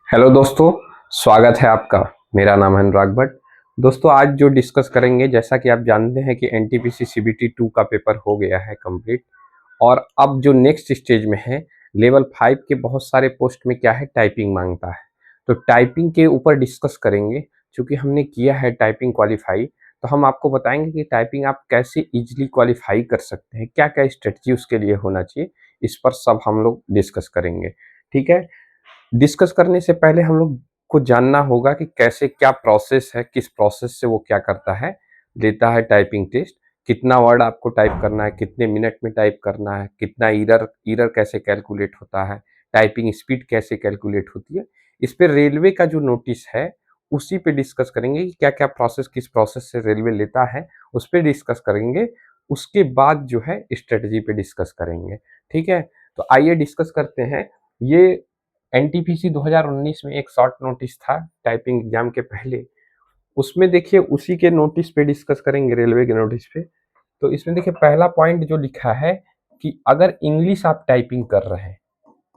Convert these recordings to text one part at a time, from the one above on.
Hello दोस्तों, स्वागत है आपका। मेरा नाम है अनुराग भट्ट। दोस्तों, आज जो डिस्कस करेंगे, जैसा कि आप जानते हैं कि एनटीपीसी सीबीटी 2 का पेपर हो गया है कंप्लीट। और अब जो नेक्स्ट स्टेज में है, लेवल 5 के बहुत सारे पोस्ट में क्या है, टाइपिंग मांगता है। तो टाइपिंग के ऊपर डिस्कस करेंगे। चूंकि हमने किया है टाइपिंग क्वालिफाई, तो हम आपको बताएंगे कि टाइपिंग आप कैसे इजीली क्वालिफाई कर सकते हैं, क्या क्या स्ट्रेटजी उसके लिए होना चाहिए। इस पर सब हम लोग डिस्कस करेंगे। ठीक है। डिस्कस करने से पहले हम लोग को जानना होगा कि कैसे क्या प्रोसेस है, किस प्रोसेस से वो क्या करता है, देता है टाइपिंग टेस्ट। कितना वर्ड आपको टाइप करना है, कितने मिनट में टाइप करना है, कितना ईरर ईरर कैसे कैलकुलेट होता है, टाइपिंग स्पीड कैसे कैलकुलेट होती है। इस पे रेलवे का जो नोटिस है उसी पे डिस्कस करेंगे कि क्या क्या प्रोसेस, किस प्रोसेस से रेलवे लेता है, उस पर डिस्कस करेंगे। उसके बाद जो है स्ट्रेटजी पे डिस्कस करेंगे। ठीक है। तो आइए डिस्कस करते हैं। ये एनटीपीसी 2019 में एक शॉर्ट नोटिस था टाइपिंग एग्जाम के पहले। उसमें देखिए, उसी के नोटिस पे डिस्कस करेंगे, रेलवे के नोटिस पे। तो इसमें देखिए, पहला पॉइंट जो लिखा है कि अगर इंग्लिश आप टाइपिंग कर रहे हैं,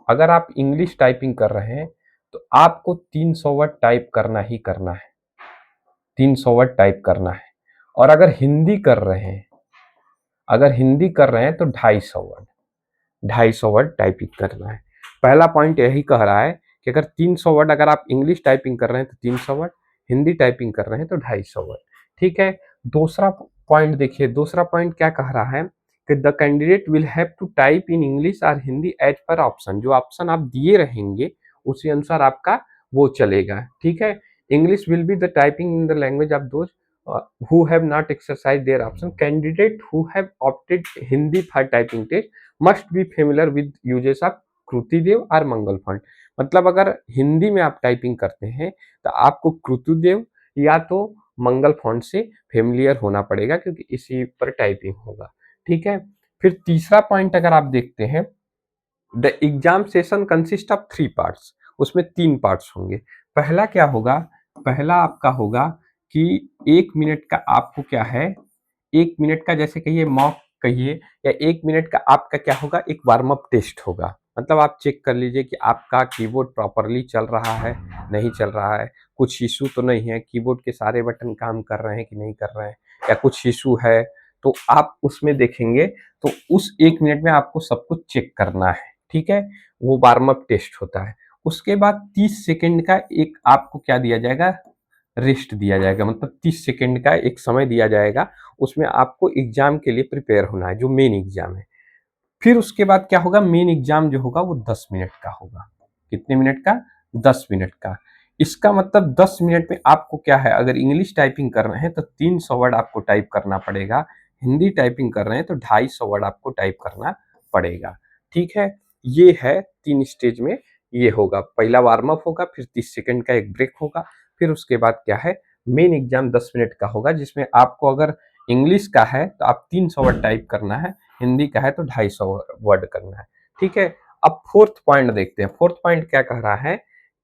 अगर आप इंग्लिश टाइपिंग कर रहे हैं तो आपको 300 वर्ड टाइप करना ही करना है। 300 वर्ड टाइप करना है। और अगर हिंदी कर रहे हैं, अगर हिंदी कर रहे हैं तो 250 वर्ड, 250 वर्ड टाइपिंग करना है। पहला पॉइंट यही कह रहा है कि अगर 300 वर्ड, अगर आप इंग्लिश टाइपिंग कर रहे हैं तो 300 वर्ड, हिंदी टाइपिंग कर रहे हैं तो 250 वर्ड। ठीक है। दूसरा पॉइंट देखिए, दूसरा पॉइंट क्या कह रहा है कि the candidate will have to type in English और हिंदी एज पर ऑप्शन। जो ऑप्शन आप दिए रहेंगे उसी अनुसार आपका वो चलेगा। ठीक है। English will be the typing in the language of those who have not exercised their option. Candidate who have opted Hindi for typing test must be familiar with uses of Kruti Dev और मंगल फॉन्ट। मतलब अगर हिंदी में आप typing करते हैं तो आपको कृतिदेव या तो मंगल फॉन्ट से फेमिलियर होना पड़ेगा, क्योंकि इसी पर टाइपिंग होगा। ठीक है। फिर तीसरा पॉइंट अगर आप देखते हैं, the exam session consist of 3 parts. उसमें 3 पार्ट्स होंगे। पहला क्या होगा, पहला आपका होगा कि 1 मिनट का आपको क्या है, 1 मिनट का जैसे कहिए मॉक कहिए, या 1 मिनट का आपका क्या होगा, एक वार्म अप टेस्ट होगा। मतलब आप चेक कर लीजिए कि आपका कीबोर्ड प्रॉपरली चल रहा है, नहीं चल रहा है, कुछ इशू तो नहीं है, कीबोर्ड के सारे बटन काम कर रहे हैं कि नहीं कर रहे हैं, या कुछ इशू है, तो आप उसमें देखेंगे। तो उस 1 मिनट में आपको सब कुछ चेक करना है। ठीक है। वो वार्म अप टेस्ट होता है। उसके बाद 30 सेकेंड का एक आपको क्या दिया जाएगा, रेस्ट दिया जाएगा। मतलब 30 सेकेंड का एक समय दिया जाएगा, उसमें आपको एग्जाम के लिए प्रिपेयर होना है, जो मेन एग्जाम है। फिर उसके बाद क्या होगा, मेन एग्जाम जो होगा वो 10 मिनट का होगा। कितने मिनट का, 10 मिनट का। इसका मतलब 10 मिनट में आपको क्या है, अगर इंग्लिश टाइपिंग कर रहे हैं तो 300 वर्ड आपको टाइप करना पड़ेगा, हिंदी टाइपिंग कर रहे हैं तो 250 वर्ड आपको टाइप करना पड़ेगा। ठीक है। ये है 3 स्टेज में ये होगा। पहला वार्म अप होगा, फिर 30 सेकेंड का एक ब्रेक होगा, फिर उसके बाद क्या है, मेन एग्जाम 10 मिनट का होगा, जिसमें आपको अगर इंग्लिश का है तो आप 300 वर्ड टाइप करना है, हिंदी का है तो 250 वर्ड करना है। ठीक है। अब फोर्थ पॉइंट देखते हैं। फोर्थ पॉइंट क्या कह रहा है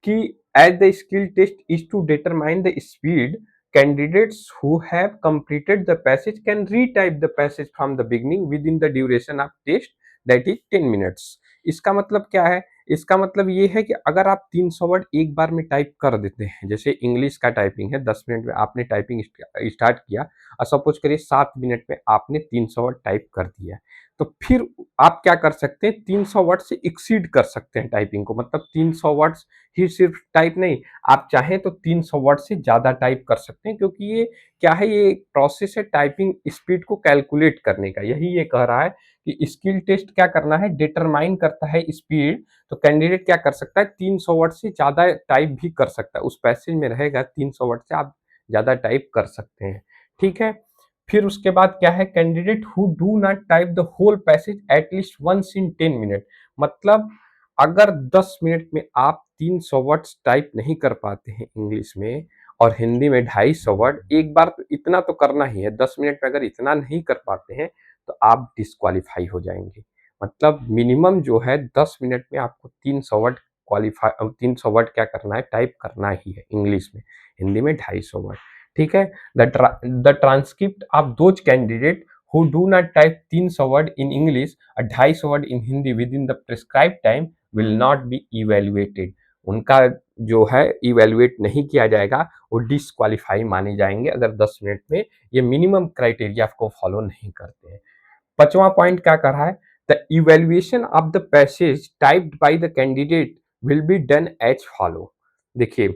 कि as the skill test is to determine the speed, candidates who have completed the passage can retype the passage from the beginning within the duration of test, that is 10 minutes। इसका मतलब क्या है, इसका मतलब ये है कि अगर आप 300 वर्ड एक बार में टाइप कर देते हैं, जैसे इंग्लिश का टाइपिंग है, 10 मिनट में आपने टाइपिंग स्टार्ट किया, और सपोज करिए 7 मिनट में आपने 300 वर्ड टाइप कर दिया, तो फिर आप क्या कर सकते हैं, 300 वर्ड से एक्सीड कर सकते हैं टाइपिंग को। मतलब 300 वर्ड्स ही सिर्फ टाइप नहीं, आप चाहें तो 300 वर्ड से ज़्यादा टाइप कर सकते हैं, क्योंकि ये क्या है, ये एक प्रोसेस है टाइपिंग स्पीड को कैलकुलेट करने का। यही ये कह रहा है कि स्किल टेस्ट क्या करना है, डिटरमाइन करता है स्पीड। तो कैंडिडेट क्या कर सकता है, 300 वर्ड से ज़्यादा टाइप भी कर सकता है। उस पैसेज में रहेगा 300 वर्ड से आप ज़्यादा टाइप कर सकते हैं। ठीक है। फिर उसके बाद क्या है, candidate who do not type the whole passage at least once in 10 minute. मतलब अगर 10 मिनट में आप 300 वर्ड्स टाइप नहीं कर पाते हैं इंग्लिश में, और हिंदी में 250 वर्ड, एक बार तो इतना तो करना ही है। 10 मिनट में अगर इतना नहीं कर पाते हैं तो आप डिस्क्वालीफाई हो जाएंगे। मतलब मिनिमम जो है 10 मिनट में आपको 300 वर्ड क्वालिफाई, 300 वर्ड क्या करना है, टाइप करना ही है इंग्लिश में, हिंदी में 250 वर्ड। ठीक है। The transcript of those candidate who do not type 300 word in English और 250 word in Hindi within the prescribed time will not be evaluated। उनका जो है इवैल्यूएट नहीं किया जाएगा वो डिसक्वालीफाई माने जाएंगे अगर 10 मिनट में ये मिनिमम क्राइटेरिया को फॉलो नहीं करते हैं। 5वां पॉइंट क्या कर रहा है, the evaluation of the passage typed by the candidate will be done as follow. देखिए,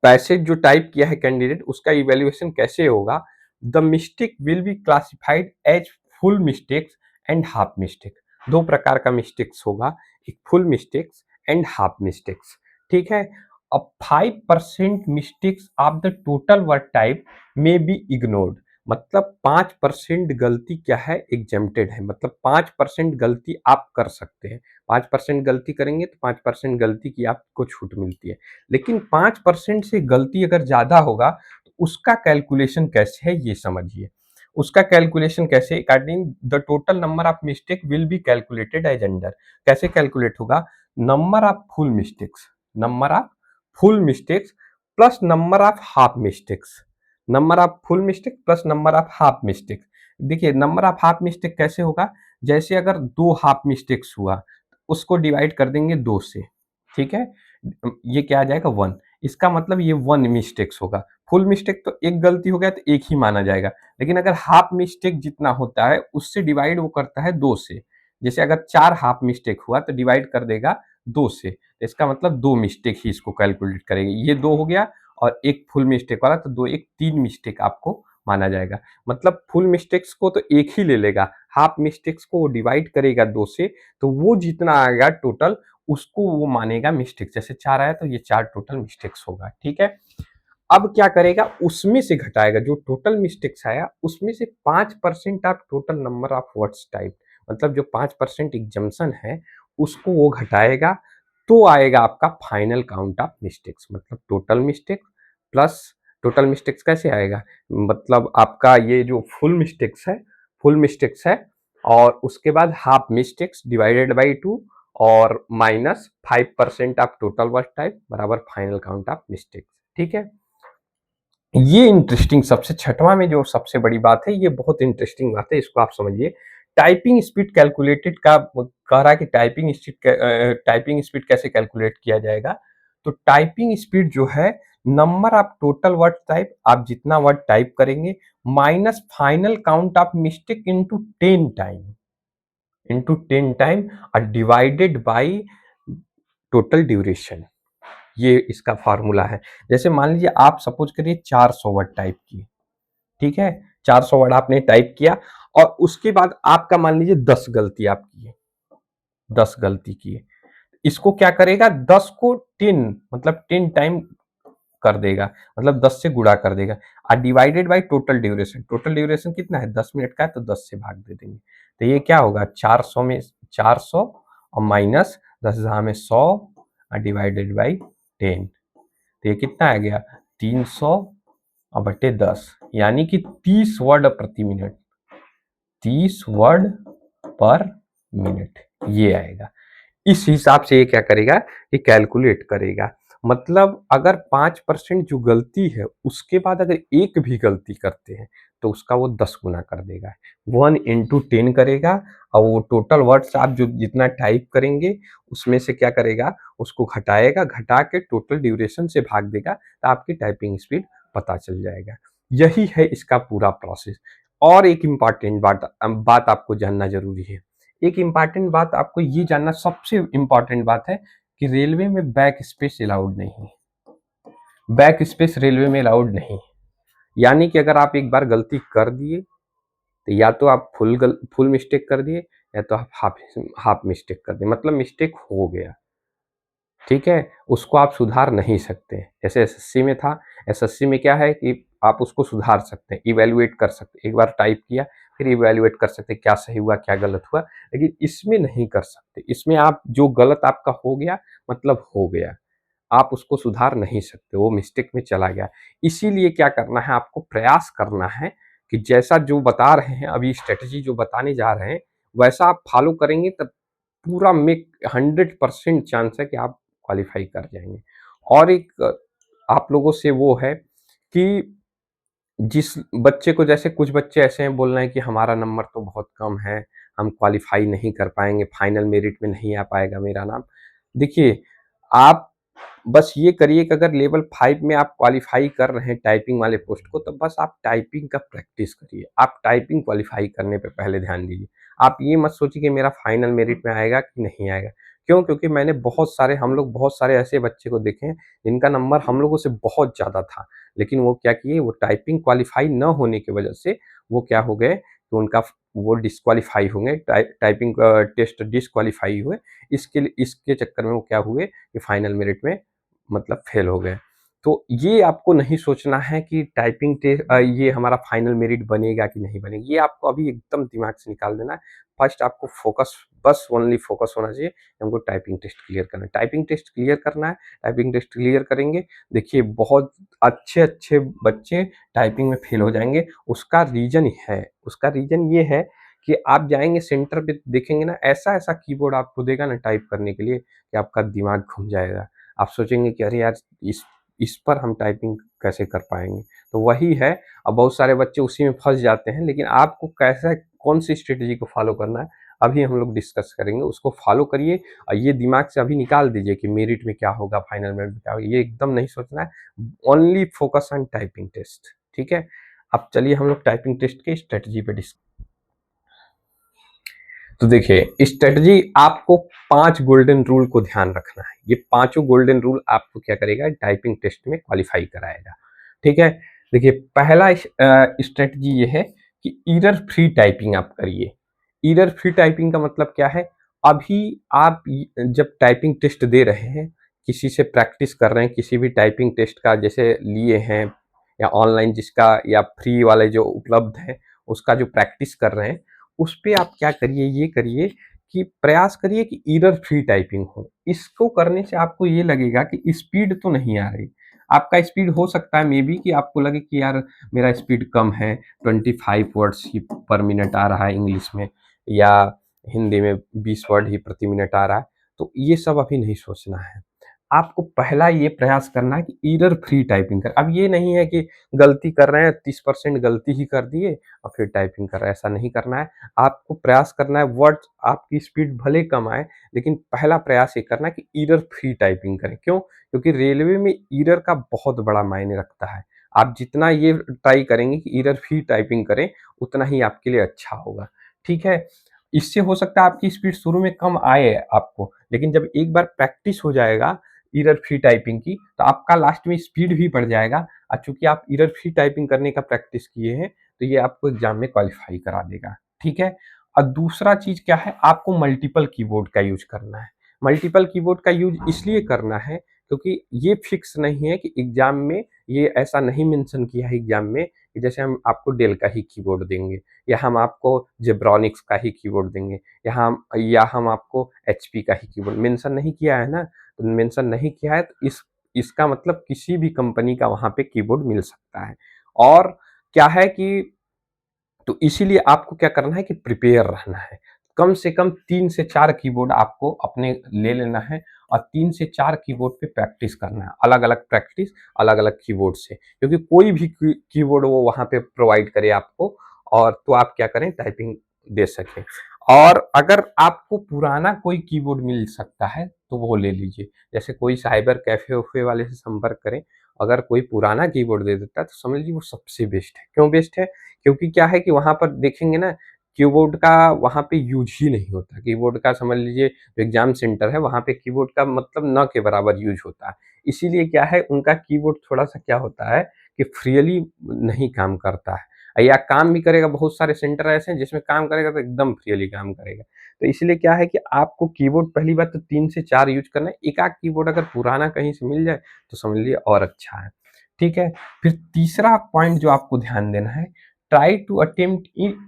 पैसेज जो टाइप किया है कैंडिडेट उसका इवैल्यूएशन कैसे होगा, the mistake will be classified as full mistakes and half mistake. दो प्रकार का मिस्टेक्स होगा, एक full mistakes and half mistakes. ठीक है। अब 5% mistakes of the total word type may be ignored. मतलब 5% गलती क्या है, एग्जेम्प्टेड है। मतलब 5% गलती आप कर सकते हैं। 5% गलती करेंगे तो 5% गलती की आपको छूट मिलती है। लेकिन 5% से गलती अगर ज्यादा होगा तो उसका कैलकुलेशन कैसे है ये समझिए। उसका कैलकुलेशन कैसे, according the total number of mistake will be calculated as under. कैसे कैलकुलेट होगा, number of full mistakes, number of full mistakes plus number of half mistakes, number of full mistake plus number of half mistake. देखिए, number of half mistake कैसे होगा, जैसे अगर 2 half mistakes हुआ उसको divide कर देंगे 2 से। ठीक है, ये क्या आ जाएगा 1। इसका मतलब ये 1 मिस्टेक्स होगा। फुल मिस्टेक तो एक गलती हो गया तो एक ही माना जाएगा, लेकिन अगर हाफ मिस्टेक जितना होता है उससे डिवाइड वो करता है 2 से। जैसे अगर 4 हाफ मिस्टेक हुआ तो डिवाइड कर देगा 2 से, तो इसका मतलब 2 मिस्टेक ही इसको कैलकुलेट करेगी। ये 2 हो गया और एक फुल मिस्टेक वाला, तो 2 एक 3 मिस्टेक आपको माना जाएगा। मतलब फुल मिस्टेक्स को तो एक ही ले लेगा, हाफ मिस्टेक्स को वो डिवाइड करेगा 2 से, तो वो जितना आएगा टोटल उसको वो मानेगा मिस्टेक। जैसे 4 आया तो ये 4 टोटल मिस्टेक्स होगा। ठीक है। अब क्या करेगा, उसमें से घटाएगा जो टोटल मिस्टेक्स आया उसमें से 5% of total number of words type. मतलब जो 5% एग्जम्पशन है उसको वो घटाएगा, तो आएगा आपका फाइनल काउंट ऑफ मिस्टेक्स। मतलब total mistake plus, total mistakes कैसे आएगा, मतलब आपका ये जो फुल मिस्टेक्स है, फुल मिस्टेक्स है और उसके बाद हाफ मिस्टेक्स डिवाइडेड बाई 2 और minus 5% of total word type बराबर फाइनल काउंट ऑफ मिस्टेक्स। ठीक है। ये इंटरेस्टिंग, सबसे छठवां में जो सबसे बड़ी बात है, ये बहुत इंटरेस्टिंग बात है, इसको आप समझिए। टाइपिंग स्पीड कैलकुलेटेड का कह रहा है कि टाइपिंग स्पीड कैसे कैलकुलेट किया जाएगा। तो टाइपिंग स्पीड जो है, number of total word type, आप जितना वर्ड टाइप करेंगे minus final count of mistake into 10 time, और डिवाइडेड बाय टोटल ड्यूरेशन। ये इसका फार्मूला है। जैसे मान लीजिए आप सपोज करिए 400 वर्ड टाइप किए। ठीक है, 400 वर्ड आपने टाइप किया और उसके बाद आपका मान लीजिए 10 गलती आप किए, 10 गलती किए। इसको क्या करेगा, 10 को 10 मतलब 10 टाइम कर देगा, मतलब 10 से गुणा कर देगा, और divided by total duration. Total duration कितना है, 10 मिनट का है, तो 10 से भाग दे देंगे। तो ये क्या होगा, 400 में 400 और माइनस 10 में 100 और डिवाइडेड बाई 10, तो ये कितना आ गया, 300 और बटे 10, यानी कि 30 वर्ड प्रति मिनट, 30 वर्ड पर मिनट ये आएगा। इस हिसाब से ये क्या करेगा, ये कैलकुलेट करेगा। मतलब अगर 5% जो गलती है उसके बाद अगर एक भी गलती करते हैं तो उसका वो 10 गुना कर देगा, 1 इंटू 10 करेगा, और वो टोटल वर्ड्स आप जो जितना टाइप करेंगे उसमें से क्या करेगा, उसको घटाएगा, घटा के टोटल ड्यूरेशन से भाग देगा, तो आपकी टाइपिंग स्पीड पता चल जाएगा। यही है इसका पूरा प्रोसेस। और एक इम्पॉर्टेंट बात आपको जानना जरूरी है। एक इम्पॉर्टेंट बात आपको ये जानना, सबसे इम्पॉर्टेंट बात है कि रेलवे में बैक स्पेस अलाउड नहीं है। बैक स्पेस रेलवे में अलाउड नहीं, यानी कि अगर आप एक बार गलती कर दिए तो या तो आप फुल मिस्टेक कर दिए, या तो आप हाफ मिस्टेक कर दिए, मतलब मिस्टेक हो गया। ठीक है, उसको आप सुधार नहीं सकते। जैसे एसएससी में था, एसएससी में क्या है कि आप उसको सुधार सकते हैं, इवेल्युएट कर सकते हैं। एक बार टाइप किया फिर इवेल्युएट कर सकते हैं, क्या सही हुआ क्या गलत हुआ। लेकिन इसमें नहीं कर सकते, इसमें आप जो गलत आपका हो गया मतलब हो गया, आप उसको सुधार नहीं सकते, वो मिस्टेक में चला गया। इसीलिए क्या करना है, आपको प्रयास करना है कि जैसा जो बता रहे हैं अभी, स्ट्रेटजी जो बताने जा रहे हैं वैसा आप फॉलो करेंगे तब पूरा मेक 100% चांस है कि आप क्वालिफाई कर जाएंगे। और एक आप लोगों से वो है कि जिस बच्चे को, जैसे कुछ बच्चे ऐसे हैं बोल रहे हैं कि हमारा नंबर तो बहुत कम है, हम क्वालिफाई नहीं कर पाएंगे, फाइनल मेरिट में नहीं आ पाएगा मेरा नाम। देखिए, आप बस ये करिए कि अगर लेवल 5 में आप क्वालीफाई कर रहे हैं टाइपिंग वाले पोस्ट को, तो बस आप टाइपिंग का प्रैक्टिस करिए। आप टाइपिंग क्वालीफाई करने पे पहले ध्यान दीजिए। आप ये मत सोचिए कि मेरा फाइनल मेरिट में आएगा कि नहीं आएगा। क्यों? क्योंकि मैंने हम लोग बहुत सारे ऐसे बच्चे को देखे हैं, जिनका नंबर हम लोगों से बहुत ज़्यादा था। लेकिन वो क्या किए, वो टाइपिंग क्वालीफाई न होने की वजह से वो क्या हो गए कि उनका वो डिस्क्वालीफाई हो गए, टाइपिंग टेस्ट डिस्क्वालीफाई हुए। इसके चक्कर में वो क्या हुए कि फाइनल मेरिट में मतलब फेल हो गए। तो ये आपको नहीं सोचना है कि ये हमारा फाइनल मेरिट बनेगा कि नहीं बनेगा, ये आपको अभी एकदम दिमाग से निकाल देना है। फर्स्ट आपको फोकस, बस ओनली फोकस होना चाहिए, हमको टाइपिंग टेस्ट क्लियर करना है। टाइपिंग टेस्ट क्लियर करना है, टाइपिंग टेस्ट क्लियर करेंगे, देखिए बहुत अच्छे-अच्छे बच्चे टाइपिंग में फेल हो जाएँगे। उसका रीज़न ये है कि आप जाएँगे सेंटर पे देखेंगे ना, ऐसा-ऐसा कीबोर्ड आपको देगा ना टाइप करने के लिए कि आपका दिमाग घूम जाएगा। आप सोचेंगे कि अरे यार, इस पर हम टाइपिंग कैसे कर पाएँगे? तो वही है, अब बहुत सारे बच्चे उसी में फँस जाते हैं, लेकिन आपको कैसा कौन-सी स्ट्रैटेजी को फ़ॉलो करना है, अभी हम लोग डिस्कस करेंगे। उसको फ़ॉलो करिए और ये दिमाग से अभी निकाल दीजिए कि मेरिट में क्या होगा, फाइनल मेरिट में क्या होगा, ये एकदम नहीं सोचना है। Only focus on typing test, ठीक है? अब चलिए हम लोग टाइपिंग टेस्ट की स्ट्रैटेजी पे डिस्क तो देखिए, स्ट्रेटजी आपको 5 गोल्डन रूल को ध्यान रखना है। ये पाँचों गोल्डन रूल आपको क्या करेगा, टाइपिंग टेस्ट में क्वालीफाई कराएगा। ठीक है? देखिए, पहला स्ट्रेटजी ये है कि एरर फ्री टाइपिंग आप करिए। एरर फ्री टाइपिंग का मतलब क्या है? अभी आप जब टाइपिंग टेस्ट दे रहे हैं, किसी से प्रैक्टिस कर रहे हैं, किसी भी टाइपिंग टेस्ट का जैसे लिए हैं या ऑनलाइन जिसका या फ्री वाले जो उपलब्ध हैं, उसका जो प्रैक्टिस कर रहे हैं, उस पे आप क्या करिए, ये करिए कि प्रयास करिए कि एरर फ्री टाइपिंग हो। इसको करने से आपको ये लगेगा कि स्पीड तो नहीं आ रही। आपका स्पीड हो सकता है मे बी कि आपको लगे कि यार मेरा स्पीड कम है, 25 वर्ड्स ही पर मिनट आ रहा है इंग्लिश में, या हिंदी में 20 वर्ड ही प्रति मिनट आ रहा है। तो ये सब अभी नहीं सोचना है। आपको पहला ये प्रयास करना है कि एरर फ्री टाइपिंग कर। अब ये नहीं है कि गलती कर रहे हैं 30% गलती ही कर दिए और फिर टाइपिंग कर रहे हैं, ऐसा नहीं करना है। आपको प्रयास करना है, वर्ड्स आपकी स्पीड भले कम आए, लेकिन पहला प्रयास ये करना है कि एरर फ्री टाइपिंग करें। क्यों? क्योंकि रेलवे में एरर का बहुत बड़ा मायने रखता है। आप जितना ये ट्राई करेंगे कि एरर फ्री टाइपिंग करें, उतना ही आपके लिए अच्छा होगा। ठीक है? इससे हो सकता है आपकी स्पीड शुरू में कम आए आपको, लेकिन जब एक बार प्रैक्टिस हो जाएगा एरर फ्री टाइपिंग की, तो आपका लास्ट में स्पीड भी बढ़ जाएगा, और चूँकि आप एरर फ्री टाइपिंग करने का प्रैक्टिस किए हैं, तो ये आपको एग्ज़ाम में क्वालीफाई करा देगा, ठीक है? और दूसरा चीज़ क्या है, आपको मल्टीपल कीबोर्ड का यूज़ करना है। मल्टीपल कीबोर्ड का यूज़ इसलिए करना है, क्योंकि ये फिक्स नहीं है कि एग्ज़ाम में, ये ऐसा नहीं मेंशन किया है एग्ज़ाम में कि जैसे हम आपको डेल का ही कीबोर्ड देंगे, या हम आपको जेब्रॉनिक्स का ही कीबोर्ड देंगे, या हम आपको एचपी का ही कीबोर्ड मेंशन नहीं किया है ना। मेंशन नहीं किया है, तो इसका मतलब किसी भी कंपनी का वहाँ पे कीबोर्ड मिल सकता है। और क्या है कि तो इसीलिए आपको क्या करना है कि प्रिपेयर रहना है। कम से कम 3 से 4 कीबोर्ड आपको अपने ले लेना है और 3 से 4 कीबोर्ड पे प्रैक्टिस करना है। अलग-अलग प्रैक्टिस, अलग-अलग कीबोर्ड से। क्योंकि कोई भी कीबोर्ड वो वहाँ पे प्रोवाइड करे आपको, और तो आप क्या करें, टाइपिंग दे सकें। और अगर आपको पुराना कोई कीबोर्ड मिल सकता है, तो वो ले लीजिए। जैसे कोई साइबर कैफ़े-वैफ़े वाले से संपर्क करें, अगर कोई पुराना कीबोर्ड दे देता है, तो समझ लीजिए वो सबसे बेस्ट है। क्यों बेस्ट है? क्योंकि क्या है कि वहाँ पर देखेंगे ना, कीबोर्ड का वहाँ पे यूज़ ही नहीं होता। कीबोर्ड का समझ लीजिए एग्ज़ाम सेंटर है, वहाँ पे कीबोर्ड का मतलब ना के बराबर यूज़ होता है। इसीलिए क्या है, उनका कीबोर्ड थोड़ा-सा क्या होता है कि फ्रीली नहीं काम करता है। या काम भी करेगा, बहुत सारे सेंटर ऐसे हैं जिसमें काम करेगा तो एकदम फ्रीली काम करेगा। तो इसलिए क्या है कि आपको कीबोर्ड पहली बात तो 3 से 4 यूज़ करना है। एक आध कीबोर्ड अगर पुराना कहीं से मिल जाए, तो समझ लीजिए और अच्छा है। ठीक है? फिर तीसरा पॉइंट जो आपको ध्यान देना है, try to attempt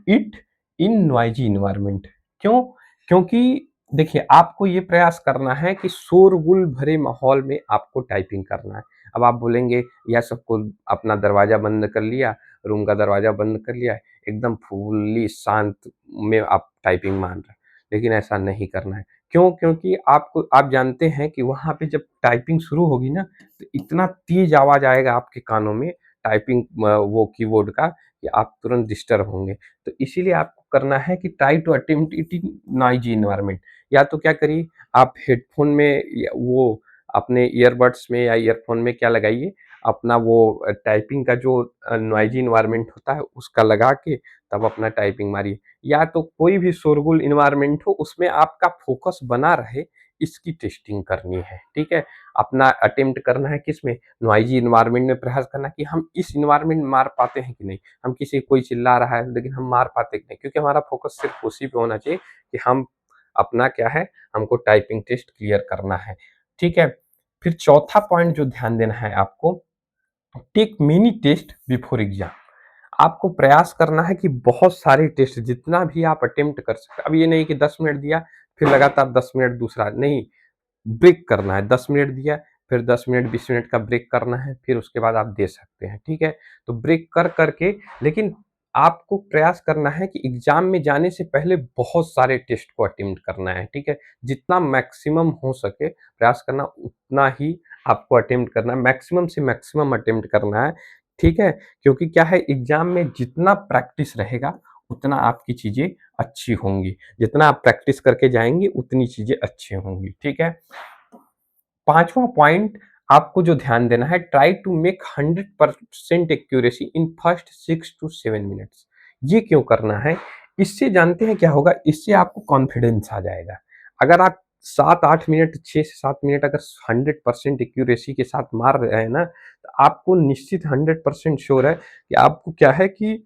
it in noisy environment. क्यों? क्योंकि देखिए, आपको ये प्रयास करना है कि शोरगुल भरे माहौल में आपको टाइपिंग करना है। अब आप बोलेंगे या सबको अपना दरवाज़ा बंद कर लिया, रूम का दरवाज़ा बंद कर लिया, एकदम फुल्ली शांत में आप टाइपिंग मान रहे हैं, लेकिन ऐसा नहीं करना है। क्यों? क्योंकि आप जानते हैं कि वहाँ पे जब टाइपिंग शुरू होगी ना, तो इतना तेज़ आवाज़ आएगा आपके कानों में टाइपिंग वो कीबोर्ड का, कि आप तुरंत डिस्टर्ब होंगे। तो इसीलिए आपको करना है कि try to attempt it in noisy environment. या तो क्या करिए, आप हेडफ़ोन में या वो अपने ईयरबड्स में या ईयरफोन में क्या लगाइए, अपना वो टाइपिंग का जो नॉइजी इन्वायरमेंट होता है उसका लगा के तब अपना टाइपिंग मारिए। या तो कोई भी शोरगुल इन्वायरमेंट हो उसमें आपका फोकस बना रहे, इसकी टेस्टिंग करनी है, ठीक है। अपना अटेम्प्ट करना है किसमें, नॉइजी इन्वायरमेंट में प्रयास करना कि हम इस इन्वायरमेंट में मार पाते हैं कि नहीं। हम किसी कोई चिल्ला रहा है लेकिन हम मार पाते कि नहीं, क्योंकि हमारा फोकस सिर्फ उसी पे होना चाहिए कि हम अपना क्या है, हमको टाइपिंग टेस्ट क्लियर करना है, ठीक है। फिर चौथा पॉइंट जो ध्यान देना है आपको, take mini test before exam. आपको प्रयास करना है कि बहुत सारे टेस्ट जितना भी आप अटेम्प्ट कर सकते, अब ये नहीं कि 10 मिनट दिया फिर लगातार 10 मिनट दूसरा नहीं, ब्रेक करना है। 10 मिनट दिया फिर 10 मिनट 20 मिनट का ब्रेक करना है, फिर उसके बाद आप दे सकते हैं, ठीक है। तो ब्रेक कर करके, लेकिन आपको प्रयास करना है कि एग्जाम में जाने से पहले बहुत सारे टेस्ट को अटेम्प्ट करना है, ठीक है। जितना मैक्सिमम हो सके प्रयास करना, उतना ही आपको अटेम्प्ट करना है, मैक्सिमम से मैक्सिमम अटेम्प्ट करना है, ठीक है। क्योंकि क्या है, एग्जाम में जितना प्रैक्टिस रहेगा उतना आपकी चीजें अच्छी होंगी, जितना आप प्रैक्टिस करके जाएंगे उतनी चीजें अच्छी होंगी, ठीक है। पांचवा पॉइंट आपको जो ध्यान देना है, try to make 100% accuracy in first 6 to 7 minutes. ये क्यों करना है, इससे जानते हैं क्या होगा, इससे आपको कॉन्फिडेंस आ जाएगा। अगर आप 7-8 मिनट, 6 से 7 मिनट अगर 100% एक्यूरेसी के साथ मार रहे हैं ना, तो आपको निश्चित 100% श्योर है कि आपको क्या है कि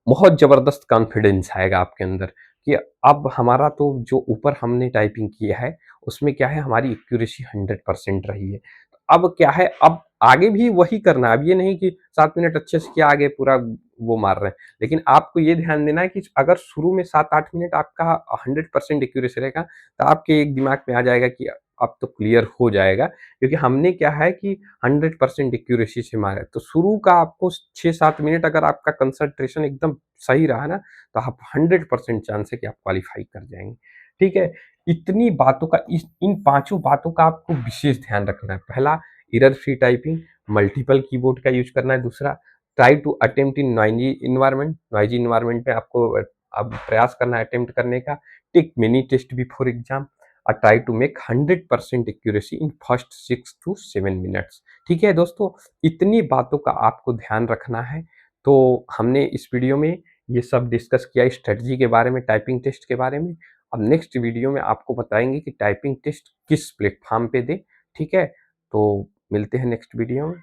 बहुत जबरदस्त कॉन्फिडेंस आएगा आपके अंदर कि अब हमारा तो जो ऊपर हमने टाइपिंग किया है उसमें क्या है, हमारी एक्यूरेसी 100% रही है। तो अब क्या है, अब आगे भी वही करना है। अब ये नहीं कि 7 मिनट अच्छे से किया, आगे पूरा वो मार रहे हैं। लेकिन आपको ये ध्यान देना है कि अगर शुरू में 7-8 मिनट आपका 100% एक्यूरेसी रहेगा, तो आपके एक दिमाग में आ जाएगा कि अब तो क्लियर हो जाएगा, क्योंकि हमने क्या है कि 100% एक्यूरेसी से मारा है। तो शुरू का आपको 6-7 मिनट अगर आपका कंसंट्रेशन एकदम सही रहा ना, तो आप 100% चांस है कि आप क्वालिफाई कर जाएंगे, ठीक है। इतनी बातों का, इन पांचों बातों का आपको विशेष ध्यान रखना है। पहला, error free typing, multiple keyboard का यूज करना है। दूसरा, try to attempt in noisy environment, noisy environment में आपको अब प्रयास करना है अटेम्प्ट करने का। Take mini test before exam और try to make 100% accuracy in first 6 to 7 minutes, ठीक है दोस्तों। इतनी बातों का आपको ध्यान रखना है। तो हमने इस वीडियो में ये सब डिस्कस किया स्ट्रेटजी के बारे में, टाइपिंग टेस्ट के बारे में। अब नेक्स्ट वीडियो में आपको बताएंगे कि टाइपिंग टेस्ट किस प्लेटफॉर्म पे दे, ठीक है। तो मिलते हैं नेक्स्ट वीडियो में।